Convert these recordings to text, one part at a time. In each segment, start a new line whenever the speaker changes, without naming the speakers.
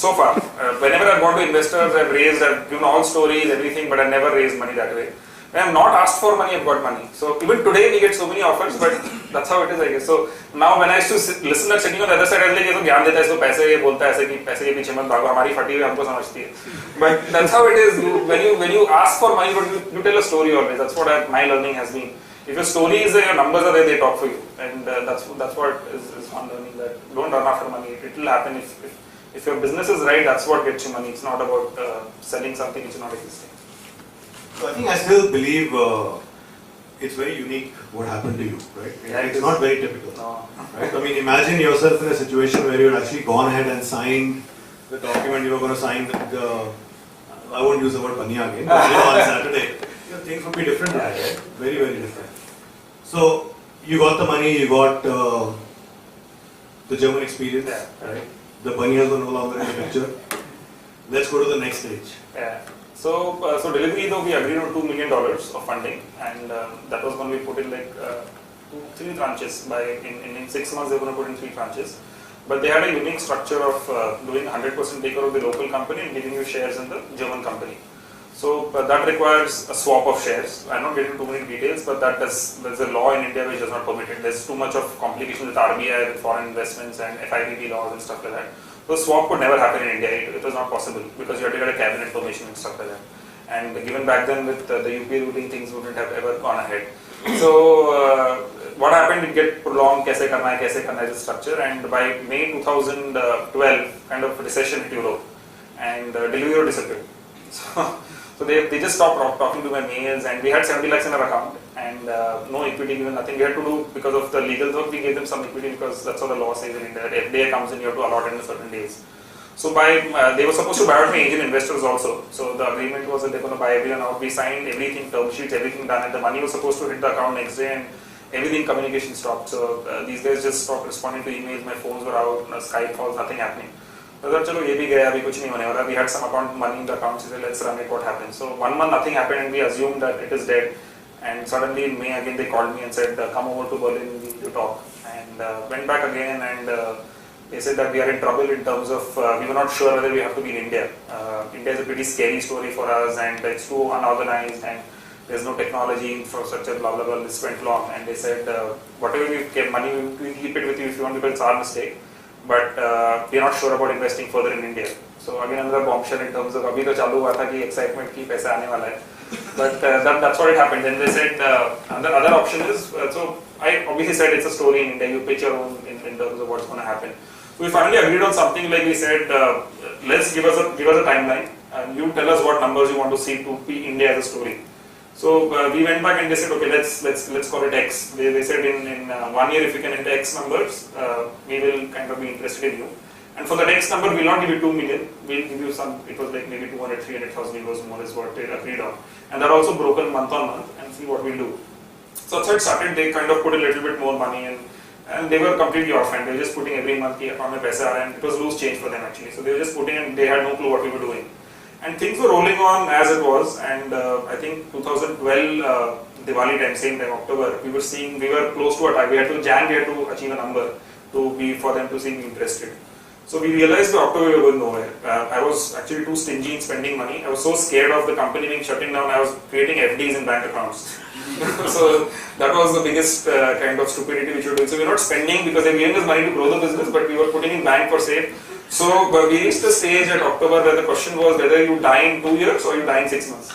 so far. Whenever I've gone to investors, I've given all stories, everything, but I never raised money that way. When I'm not asked for money, I've got money. So even today we get so many offers, but that's how it is, I guess. So now when I used to listen to sitting on the other side, I was like, ये तो ज्ञान देता है इसको पैसे ये बोलता है ऐसे कि पैसे के पीछे मत भागो हमारी फटी हुई हमको समझती है. But that's how it is. When you ask for money, but you tell a story always. That's what my learning has been. If your story is there, your numbers are there, they talk for you, and that's what is one learning, that don't run after money. It will happen if your business is right. That's what gets you money. It's not about selling something which is not existing.
So I think I still believe it's very unique what happened to you, right?
Yeah,
it's not very typical,
no.
right? I mean, imagine yourself in a situation where you had actually gone ahead and signed the document. You were going to sign I won't use the word baniya again, but on Saturday, things would be different, right? Very, very different. So you got the money, you got the German experience, right? The baniyas were no longer in the picture. Let's go to the next stage.
Yeah. So delivery, though, we agreed on $2 million of funding, and that was going to be put in like 3 tranches. In 6 months, they were going to put in 3 tranches. But they had a unique structure of doing 100% takeover of the local company and giving you shares in the German company. So that requires a swap of shares. I'm not getting too many details, but there's a law in India which does not permit it. There's too much of complication with RBI, with foreign investments and FIPP laws and stuff like that. So swap could never happen in India. It was not possible because you had to get a cabinet permission and stuff like that. And given back then with the UPA ruling, things wouldn't have ever gone ahead. So what happened? It get prolonged. Kaise karna hai this structure. And by May 2012, kind of recession hit Europe, and Deliveroo disappeared. So they just stopped talking to my mails, and we had 70 lakhs in our account and no equity given, nothing. We had to do, because of the legal work, we gave them some equity because that's how the law says in India. If FDI comes in, you have to allot in certain days. So they were supposed to buy out my angel investors also. So the agreement was that they're going to buy everyone out. We signed everything, term sheets, everything done, and the money was supposed to hit the account next day, and everything communication stopped. So these guys just stopped responding to emails. My phones were out, Skype calls, nothing happening. So chalo ye bhi gaya, abhi kuch nahi hone wala. We had some account money in the account, so let's run it, what happens. So 1 month nothing happened, and we assumed that it is dead. And suddenly in May again they called me and said, come over to Berlin, we need to talk. And went back again, and they said that we are in trouble in terms of, we were not sure whether we have to be in India. India is a pretty scary story for us, and it's too unorganized, and there's no technology, infrastructure, blah blah blah. This went long, and they said, whatever we get money, we keep it with you if you want, because it's our mistake. But we are not sure about investing further in India. So again another bombshell in terms of abhi to chalu hua tha ki excitement ki paisa aane wala hai. But that's what it happened. Then they said another option is, so I obviously said it's a story in India, you pitch your own in terms of what's going to happen. So we finally agreed on something like, we said, let's give us a timeline, and you tell us what numbers you want to see to be India as a story. So we went back and they said, okay, let's call it X. They said in 1 year if you can hit X numbers, we will kind of be interested in you. And for the next number, we'll not give you 2 million. We'll give you some. It was like maybe 200,000-300,000 euros more is what they agreed on. And that also broken month on month, and see what we'll do. So that's how it started. They kind of put a little bit more money in, and they were completely offhand. They were just putting every month on my paisa, and it was loose change for them actually. So they were just putting, and they had no clue what we were doing. And things were rolling on as it was, and I think 2012 Diwali time, same time, October, we were close to a target. We had to achieve a number for them to seem interested. So we realized by October we were going nowhere. I was actually too stingy in spending money. I was so scared of the company being shutting down, I was creating FDs in bank accounts. So that was the biggest kind of stupidity which we were doing. So we were not spending because they were giving us money to grow the business, but we were putting in bank for safe. So we reached the stage at October where the question was whether you die in 2 years or you die in 6 months.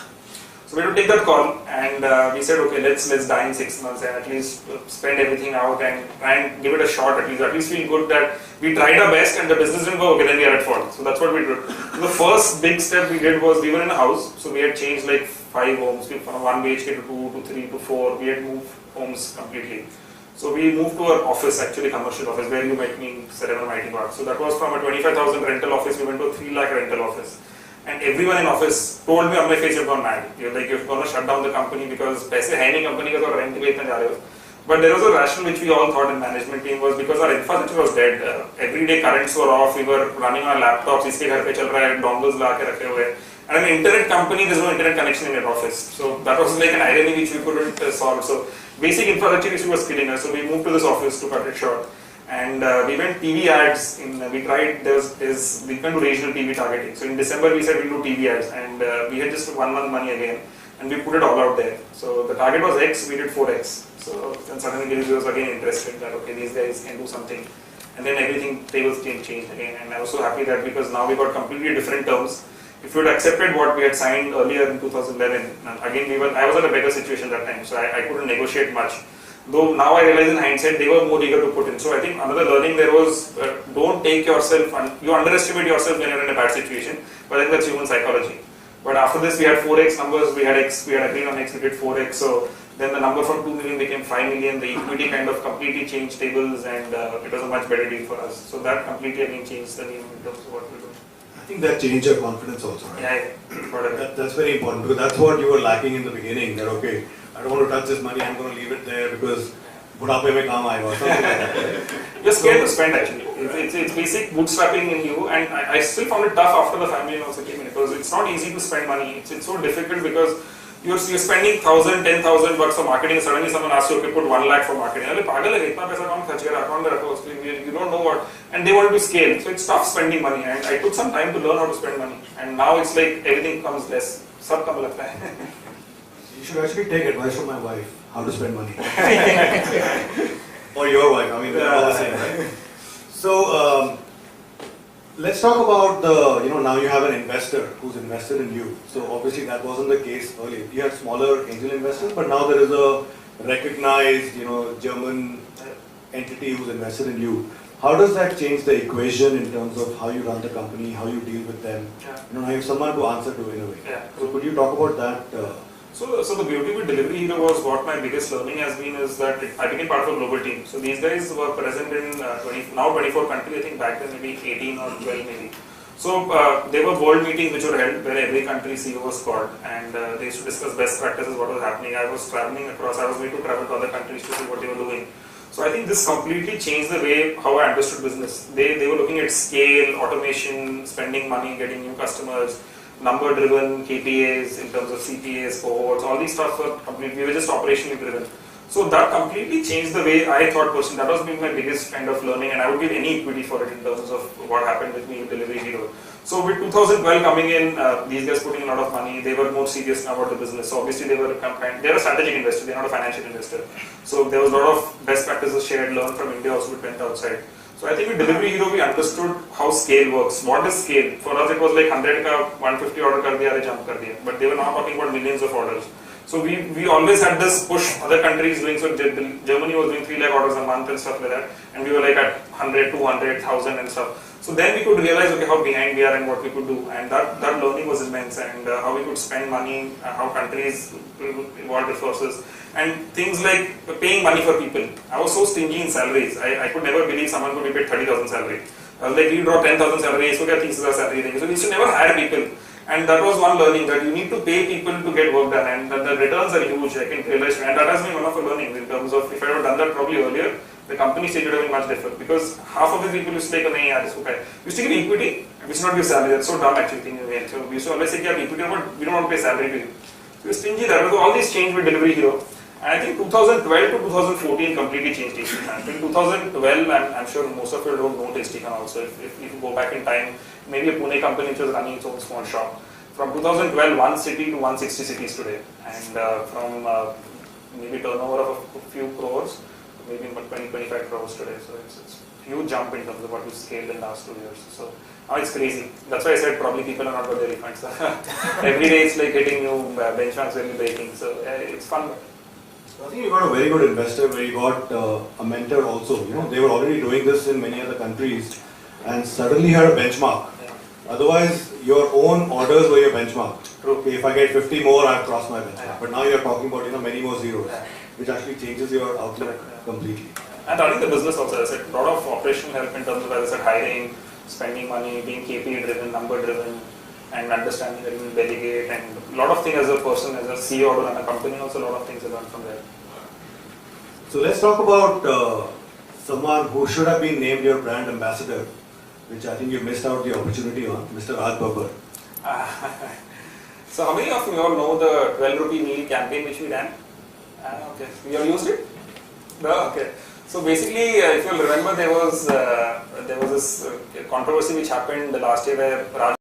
So we had to take that call, and we said, okay, let's die in 6 months and at least spend everything out and try and give it a shot, at least feel good that we tried our best and the business didn't work, okay, then we are at fault. So that's what we did. So the first big step we did was, we were in a house, so we had changed like 5 homes, from 1 BHK to 2 to 3 to 4, we had moved homes completely. So we moved to our office, actually commercial office, where you met me in Serevan IT Park. So that was from a 25,000 rental office, we went to a 3 lakh rental office. And everyone in office told me on my face, you've gone mad. You're like, you're going to shut down the company because paise hai nahi company ka, to rent pe itna ja rahe ho. But there was a rationale which we all thought in management team was because our infrastructure was dead. Everyday currents were off, we were running on laptops, iske ghar pe chal raha hai, dongles la ke rakhe hue. And an internet company, there's no internet connection in your office. So that was like an irony which we couldn't solve. So basic infrastructure issue was killing us. So we moved to this office to cut it short. And we went TV ads. We tried. We can do regional TV targeting. So in December we said we'll do TV ads, and we had just 1 month money again, and we put it all out there. So the target was X, we did 4X. So then suddenly Gilly was again interested that okay, these guys can do something, and then everything tables changed again. And I was so happy that because now we got completely different terms. If you had accepted what we had signed earlier in 2011, again I was at a better situation that time, so I couldn't negotiate much. Though now I realize in hindsight they were more eager to put in. So I think another learning there was don't take yourself, you underestimate yourself when you're in a bad situation, but I think that's human psychology. But after this we had 4X numbers, we had X, we had agreed on X, we did 4X. So then the number from 2 million became 5 million, the equity kind of completely changed tables, and it was a much better deal for us. So that completely again changed the game in terms of what we do.
I think that changed your confidence also, right?
Yeah.
That's very important, because that's what you were lacking in the beginning, that okay, I don't want to touch this money, I'm going to leave it there because budhape mein kaam aayega or something like that.
You're scared to spend actually. It's basic bootstrapping in you, and I still found it tough after the family also came in, because it's not easy to spend money. It's so difficult because you're spending 1,000, 10,000 bucks for marketing, and suddenly someone asks you, okay, put 1 lakh for marketing. You don't know what, and they want to scale. So it's tough spending money, and I took some time to learn how to spend money. And now it's like everything comes less. Sab kam lagta hai.
You should actually take advice from my wife, how to spend money. Or your wife, I mean, they're all the same, right? So, let's talk about now you have an investor who's invested in you. So obviously that wasn't the case earlier. You had smaller angel investors, but now there is a recognized, German entity who's invested in you. How does that change the equation in terms of how you run the company, how you deal with them?
Yeah.
Now you have someone to answer to in a way.
Yeah.
So could you talk about that?
So the beauty with Delivery Hero was, what my biggest learning has been is that I became part of a global team. So these guys were present in now 24 countries, I think back then maybe 18 or 12 maybe. So there were world meetings which were held where every country CEO was called, and they used to discuss best practices, what was happening. I was traveling across, I was made to travel to other countries to see what they were doing. So I think this completely changed the way how I understood business. They were looking at scale, automation, spending money, getting new customers, number-driven KPIs in terms of CPAs, cohorts, all these stuff were completely, we were just operationally driven. So that completely changed the way I thought personally. That was been my biggest kind of learning, and I would give any equity for it in terms of what happened with me with Delivery Hero. So with 2012 coming in, these guys putting a lot of money, they were more serious now about the business. So obviously they're a strategic investor, they're not a financial investor. So there was a lot of best practices shared, learned from India, also we went outside. So I think with Delivery Hero we understood how scale works. What is scale? For us it was like 100 ka 150 order kar diya, jump kar diya. But they were now talking about millions of orders. So we always had this push, other countries doing, so Germany was doing 3 lakh orders a month and stuff like that, and we were like at 100, 200, 1,000 and stuff. So then we could realize, okay, how behind we are and what we could do, and that learning was immense, and how we could spend money, how countries involved resources, and things like paying money for people. I was so stingy in salaries. I could never believe someone could be paid 30,000 salary. I was like, you draw 10,000 salary, so get 30,000 salary. So we used to never hire people. And that was one learning, that you need to pay people to get work done, and the returns are huge, I can realize. And that has been one of the learnings in terms of, if I had done that probably earlier, the company stage would have been much different, because half of the people used to take, nahi yaar, this okay. We used to give equity, we used to not give salary. That's so dumb actually thinking away. So we used to always say, yeah, equity, but we don't want to pay salary to you. So we were stingy there, because all these changed with Delivery Hero. And I think 2012 to 2014 completely changed Tasty. In 2012, I'm sure most of you don't know Tasty also. If you go back in time, maybe a Pune company which was running its own small shop. From 2012, 1 city to 160 cities today, and from maybe turnover of a few crores, maybe 20-25 crores today. So it's a huge jump in terms of what we scaled in the last 2 years. So now it's crazy. That's why I said probably people are not got their refunds. Every day it's like hitting new benchmarks, really breaking. So it's fun.
I think you got a very good investor where you got a mentor also. They were already doing this in many other countries, and suddenly had a benchmark. Otherwise, your own orders were your benchmark. Okay, if I get 50 more, I've crossed my benchmark. But now you're talking about many more zeros, which actually changes your outlook completely.
And running the business also, as I said, a lot of operational help in terms of, as I said, hiring, spending money, being KPI driven, number driven, and understanding that you will delegate, and a lot of things as a person, as a CEO to run a company, also a lot of things I learned from there.
So let's talk about someone who should have been named your brand ambassador, which I think you missed out the opportunity on, Mr. Raj Babbar.
So how many of you all know the 12 rupee meal campaign which we ran? Okay, you have used it? No? Okay. So basically, if you'll remember, there was this controversy which happened last year where Raj